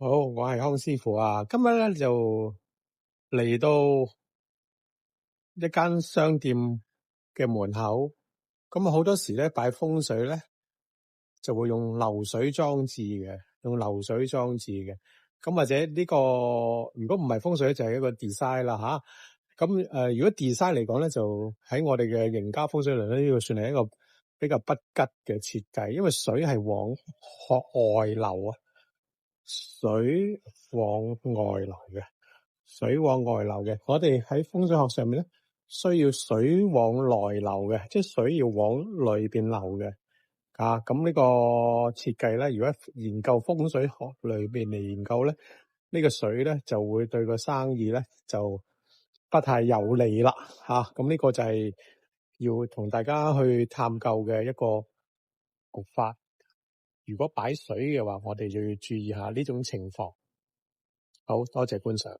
好，我係康師傅啊。今日咧就嚟到一間商店嘅門口，咁好多時咧擺風水咧就會用流水裝置嘅，咁或者呢個如果唔係風水就係一個 design 啦吓。咁如果 design 嚟講咧，就喺我哋嘅營家風水嚟咧，呢個算係一個比較不吉嘅設計，因為水係往外流啊。水往外流嘅，我哋喺風水學上面咧，需要水往內流嘅，即係水要往裏邊流嘅。咁呢個設計咧，如果研究風水學裏邊嚟研究咧，呢個水咧就會對個生意咧就不太有利啦。咁呢個就係要同大家去探究嘅一個局法。如果擺水嘅話，我哋就要注意下呢種情況。好多謝觀賞。